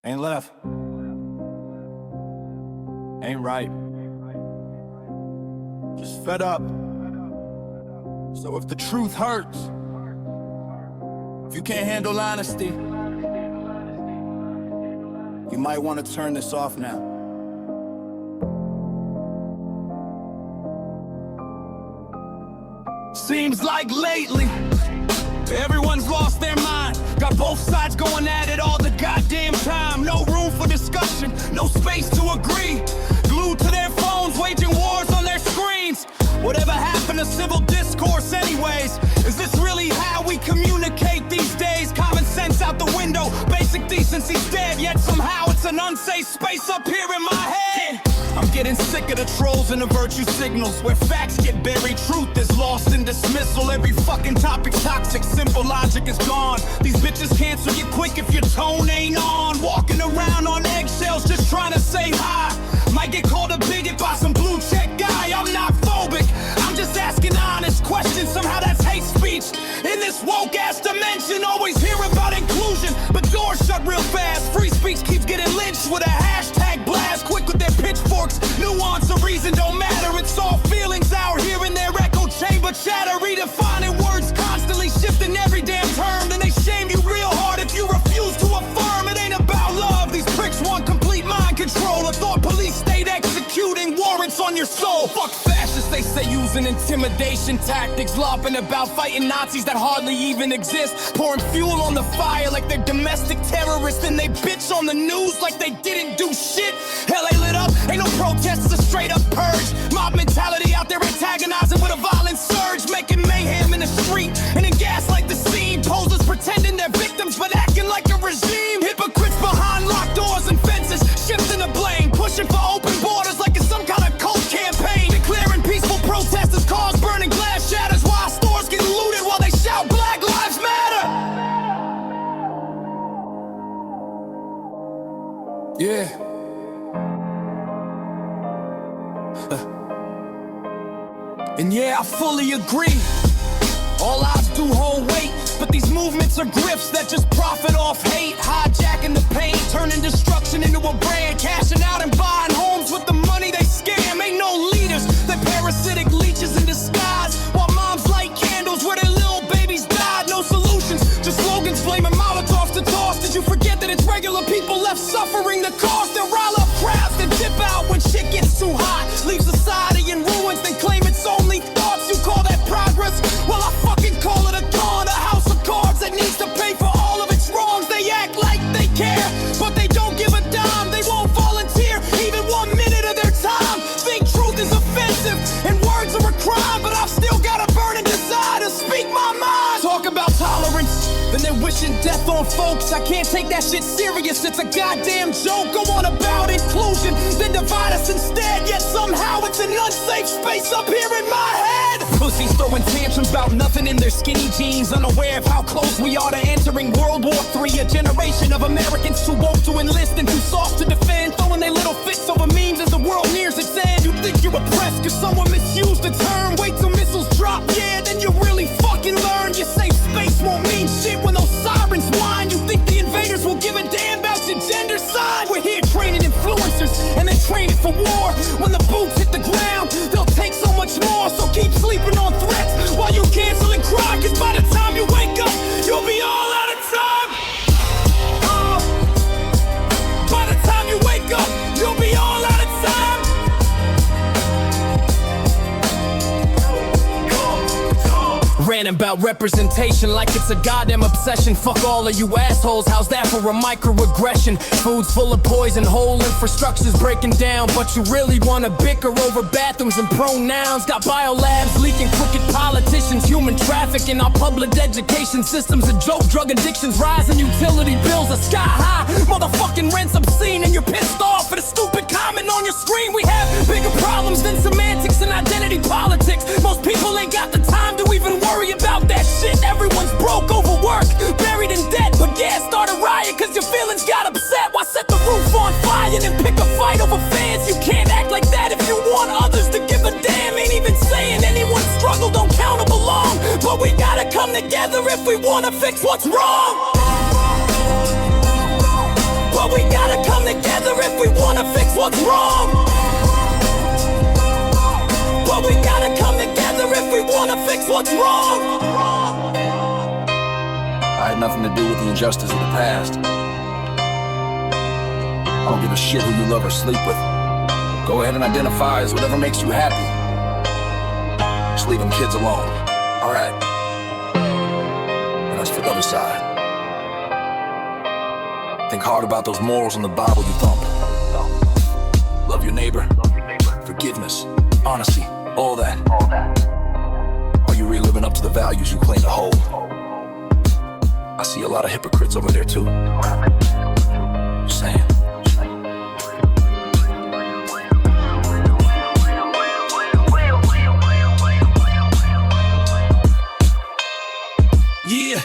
Ain't left. Ain't right. Just fed up. So if the truth hurts, if you can't handle honesty, you might want to turn this off now. Seems like lately everyone's lost their mind. Got both sides going at it all the goddamn time. No room for discussion, no space to agree. Glued to their phones, waging wars on their screens. Whatever happened to civil discourse anyways? Is this really how we communicate these days? Common sense out the window, basic decency's dead. Yet somehow it's an unsafe space up here in my head. I'm getting sick of the trolls and the virtue signals, where facts get buried, truth is lost in dismissal. Every fucking topic's toxic, simple logic is gone. These bitches cancel you quick if your tone ain't on. Walking around on eggshells just trying to say hi. Might get called a bigot by some blue check guy. I'm not phobic, I'm just asking honest questions. Somehow that's hate speech. In this woke ass dimension, always hear about inclusion, but doors shut real fast. Free speech keeps getting lynched with a hashtag blast. Quick with their pitchforks, nuance or reason don't matter. It's all feelings out here in their echo chamber chatter. Redefining words, constantly shifting every damn term. Then they shame you real hard if you refuse to affirm. It ain't about love, these pricks want complete mind control. A thought police state executing warrants on your soul. Fuck fascists, they say using intimidation tactics. Lopping about fighting Nazis that hardly even exist. Pouring fuel on the fire like they're domestic terrorists. And they bitch on the news like they didn't do shit. LA lit up, ain't no protest, it's a straight up purge. Mob mentality out there antagonizing with a violent surge. Making mayhem in the street and then gaslight the scene. Posers pretending they're victims but acting like a regime. Hypocrites behind locked doors and fences, shifting the blame. Pushing for open borders like it's some kind of cult campaign. Declaring peaceful protesters, cars burning, glass shatters. While stores get looted while they shout Black Lives Matter. Yeah. And yeah, I fully agree. All odds do hold weight, but these movements are grifts that just profit off hate. Hijacking the pain, turning destruction into a brand. Cashing out and buying homes with the money they scam. Ain't no leaders, they're parasitic leeches in disguise. While moms light candles where their little babies died. No solutions, just slogans flaming Molotovs to toss. Did you forget that it's regular people left suffering the cost? They rile up crowds that dip out when shit gets too hot. Leave society in ruins, then claim it's only thoughts. You call that progress? Well, I fucking call it a dawn. A house of cards that needs to pay for all of its wrongs. They act like they care, but they don't give a dime. They won't volunteer even 1 minute of their time. Think truth is offensive and words are a crime, but I've still got a burning desire to speak my mind. Talk about tolerance, then they're wishing death on folks. I can't take that shit serious, it's a goddamn joke. Go on about inclusion, then divide us instead. Yet somehow it's an unsafe space up here in my head. Pussies throwing tantrums about nothing in their skinny jeans, unaware of how close we are to entering World War III. A generation of Americans too woke to enlist and too soft to defend, throwing their little fits over memes as the world nears its end. You think you're oppressed cause someone misused the term. Wait till missiles drop, yeah, then you really fucking learn. Your safe space won't mean shit when those sirens whine. You think the invaders will give a damn about your gender sign? We're here training influencers and then training for war. When the boots hit the ground, they'll take so much more. So keep sleeping on threats while you cancel and cry, cause by the time you wake up, you'll be all out of time. By the time you wake up, you'll be all out of time. Ranting about representation like it's a goddamn obsession. Fuck all of you assholes, how's that for a microaggression? Food's full of poison, whole infrastructure's breaking down, but you really wanna bicker over bathrooms and pronouns. Got biolabs leaking, crooked politicians, human trafficking. Our public education system's a joke, drug addictions rising, utility bills are sky high. Motherfucking rent's obscene and you're pissed off for the stupid comment on your screen. We have bigger problems than semantics and identity politics. Most people ain't got the time to even worry about that shit. Everyone's broke, overworked, buried in debt. But yeah, start a riot cause your feelings got upset. Why set the roof on fire and pick a fight over fans? You can't act like that if you want others to give a damn. Ain't even saying anyone's struggle don't count or belong. But we gotta come together if we wanna fix what's wrong. But we gotta what's wrong. But we gotta come together if we wanna fix what's wrong. I had nothing to do with the injustice of the past. I don't give a shit who you love or sleep with. Go ahead and identify as whatever makes you happy. Just leave them kids alone, alright? And as for the other side, think hard about those morals in the Bible you thump. Love your neighbor, forgiveness, honesty, all that. Are you really living up to the values you claim to hold? I see a lot of hypocrites over there too. Just saying. Yeah,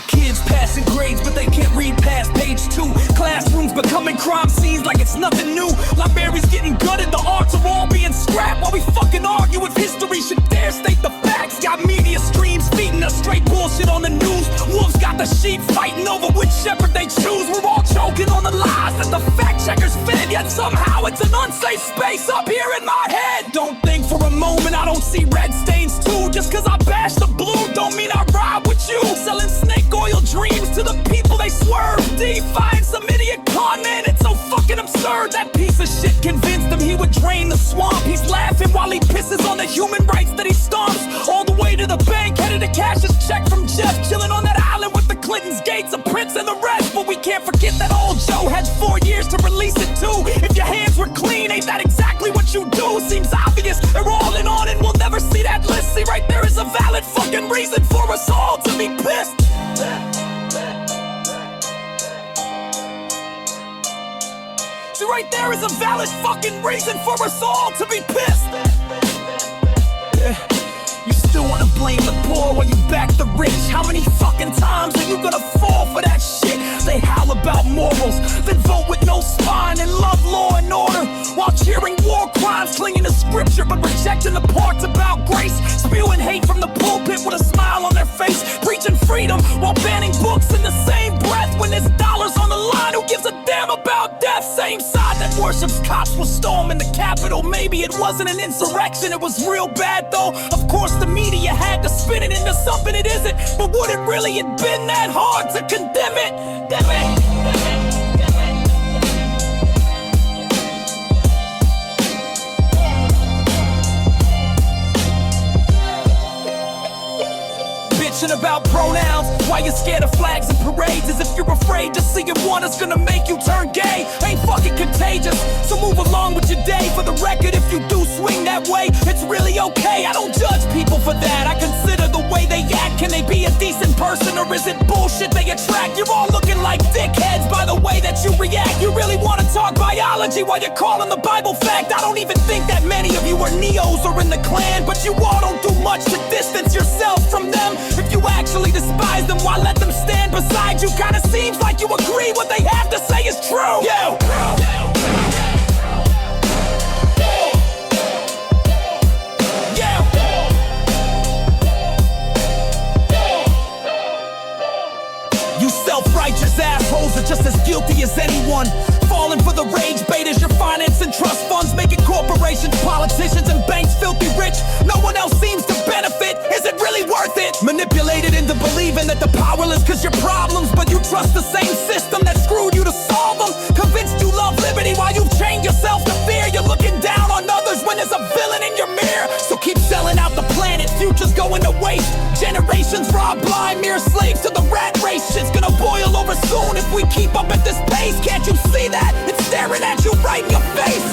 kids passing grades, but they can't read past page 2. Classrooms becoming crime scenes like it's nothing new. Libraries getting gutted, the arts are all being scrapped. While we fucking argue if history should dare state the facts. Got media streams feeding us straight bullshit on the news. Wolves got the sheep fighting over which shepherd they choose. We're all choking on the lies that the fact checkers fed. Yet somehow it's an unsafe space up here in my head. Don't think for a moment I don't see red stains too. Just cause I bash the blue don't mean I ride with you. Selling snake oil dreams to the people they swerve. Defying some idiot con man, it's so fucking absurd. That piece of shit convinced him he would drain the swamp. He's laughing while he pisses on the human rights that he stomps. All the way to the bank, headed to cash his check from Jeff. Chilling on that island with the Clintons, Gates, and Prince and the rest. But we can't forget that old Joe had 4 years to release it too. If your hands were clean, ain't that exactly what you do? Seems obvious, they're all in on and we'll never see that list. See, right there is a valid fucking reason for us all to be pissed. See, right there is a valid fucking reason for us all to be pissed. Yeah. You still wanna blame the poor while you back the rich. How many fucking times are you gonna fall for that shit? They howl about morals, then vote with no spine and love law and order, while cheering war crimes, clinging to scripture but rejecting the parts about grace. Spewing hate from the pulpit with a smile on their face, preaching freedom while banning books in the same breath. When there's dollars on the line, who gives a damn about death? Same side that worships cops was storming the Capitol. Maybe it wasn't an insurrection, it was real bad though. Of course the media had to spin it into something it isn't. But would it really have been that hard to condemn it? Damn it. About pronouns, why you scared of flags and parades? As if you're afraid just seeing one is gonna make you turn gay. Ain't fucking contagious, so move along with your day. For the record, if you do swing that way, it's really okay. I don't judge people for that, I consider the way they act. Can they be a decent person or is it bullshit they attract? You're all looking like dickheads by the way that you react. You really wanna talk biology while you're calling the Bible fact? I don't even think that many of you are neos or in the Klan, but you all don't do much to distance yourself from them. If you actually despise them, why let them stand beside you? Kinda seems like you agree what they have to say is true. Yeah. You self-righteous assholes are just as guilty as anyone. Falling for the rage bait as your finance and trust funds, making corporations, politicians, and banks filthy rich. No one else seems to benefit. Is it really worth it? Manipulated into believing that the powerless cause your problems, but you trust the same system that screwed you to solve them. Convinced you love liberty while you've chained yourself to fear. You're looking down on others when there's a villain in your mirror. So keep selling out the planet, future's going to waste. Generations robbed blind, mere slaves to the rat race. Shit's gonna boil over soon if we keep up at this pace. Can't you see that? It's staring at you right in your face.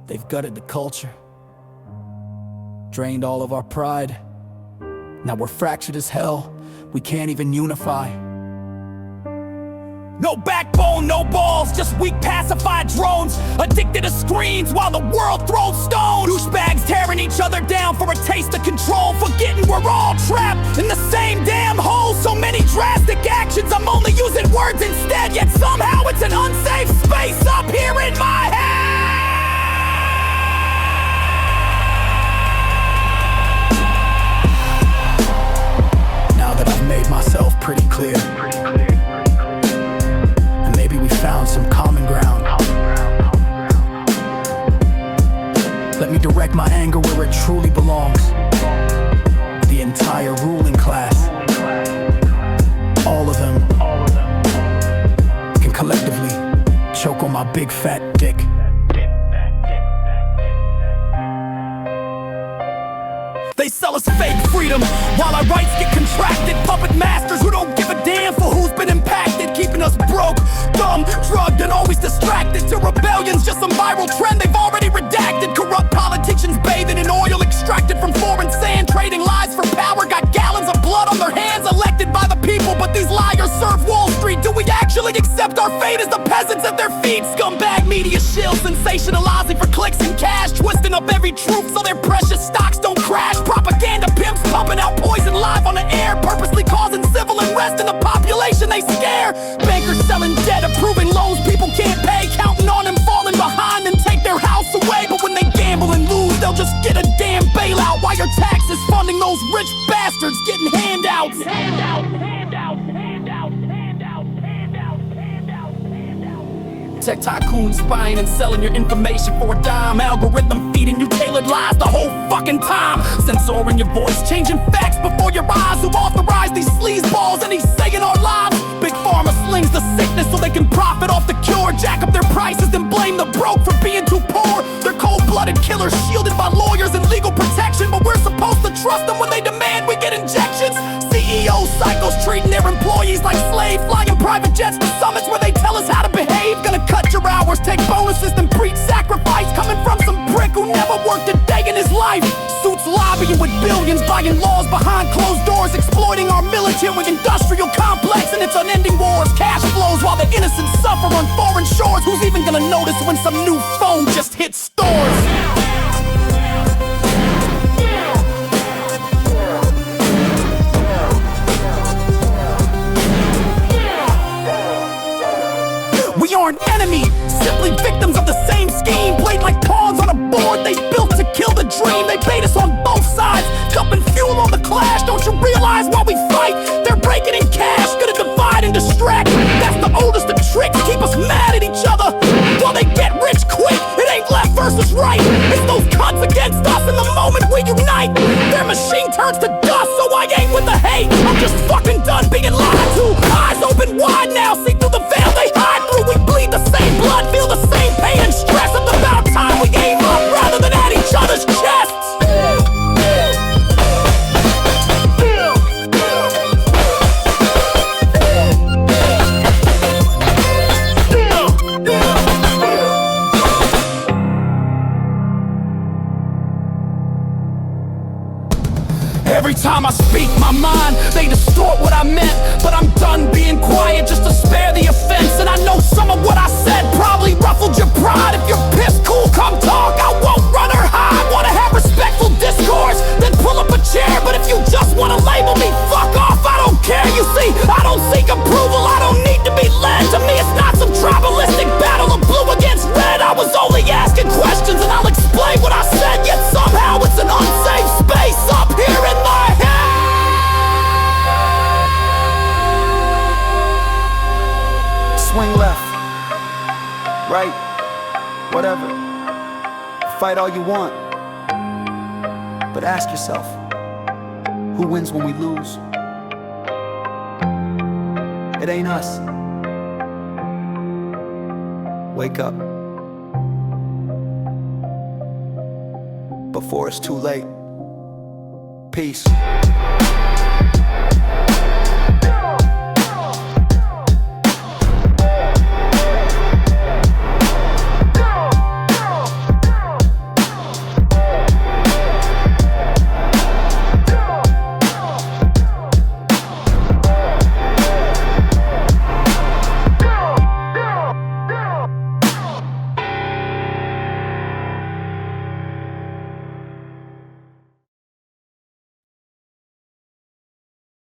They've gutted the culture, drained all of our pride. Now we're fractured as hell, we can't even unify. No backbone, no balls, just weak pacified drones. Addicted to screens while the world throws stones. Douchebags tearing each other down for a taste of control. Forgetting we're all trapped in the same damn hole. So many drastic actions, I'm only using words instead. Yet somehow it's an unsafe space up here in my head. direct my anger where it truly belongs. The entire ruling class, all of them, can collectively choke on my big fat dick. They sell us fake freedom while our rights get contracted. Puppet masters who don't give a damn for who's been impacted, keeping us broke, dumb, drugged, and always distracted. To rebellion's just some viral trend they've already redacted. Corrupt politicians bathing in oil extracted from foreign sand, trading lies for power. Got gallons of blood on their hands, elected by the people, but these liars serve Wall Street. Do we actually accept our fate as the peasants at their feet? Scumbag media shill sensationalizing for clicks and cash, twisting up every truth so their precious stocks don't crash. Propaganda pimps pumping out poison live on the air, purposely causing civil unrest in the population they scare. Bankers selling debt, approving loans people can't pay, counting on them falling behind and take their house away. But when they gamble and lose, they'll just get a damn bailout, while your taxes funding those rich bastards getting handouts. Tech tycoons spying and selling your information for a dime. Algorithm feeding you tailored lies the whole fucking time. Censoring your voice, changing facts before your eyes. Who authorized these sleazeballs and he's saying our lives? Big Pharma slings the sickness so they can profit off the cure. Jack up their prices, then blame the broke for being too poor. They're cold-blooded killers shielded by lawyers and legal protection, but we're supposed to trust them when they demand we get injections. CEO cycles treating their employees like slaves, flying private jets to summits where they tell us how to behave. Gonna cut your hours, take bonuses, then preach sacrifice, coming from some prick who never worked a day in his life. Suits lobbying with billions, buying laws behind closed doors, exploiting our military industrial complex and its unending wars. Cash flows while the innocent suffer on foreign shores. Who's even gonna notice when some new phone just hits stores? We aren't enemies, simply victims of the same scheme. Played like pawns on a board they built to kill the dream. They bait us on both sides, dumping fuel on the clash. Don't you realize while we fight, they're breaking in cash? Gonna divide and distract, that's the oldest of tricks. Keep us mad at each other while they get rich quick. It ain't left versus right, it's those cunts against us. In the moment we unite, their machine turns to dust. So I ain't with the hate, I'm just fucking done being lied to. Eyes open wide now, see through the veil they hide through. We bleed the same blood, feel the same pain and stress. It's about time we aim up rather than at each other's chests. Every time I speak my mind, they distort what I meant. But I'm done being quiet just to spare the offense. And I know some of what I said probably ruffled your pride. If you're pissed, cool, come talk, I won't run or hide. Wanna have respectful discourse, then pull up a chair. But if you just wanna label me, fuck off, I don't care. You see, I don't seek approval, I don't need to be led. To me it's not some tribalistic battle of blue against red. I was only asking questions and I'll explain what I said. Yet somehow it's an unsafe space up here in my head. Swing left, right, whatever. Fight all you want, but ask yourself, who wins when we lose? It ain't us. Wake up before it's too late. Peace.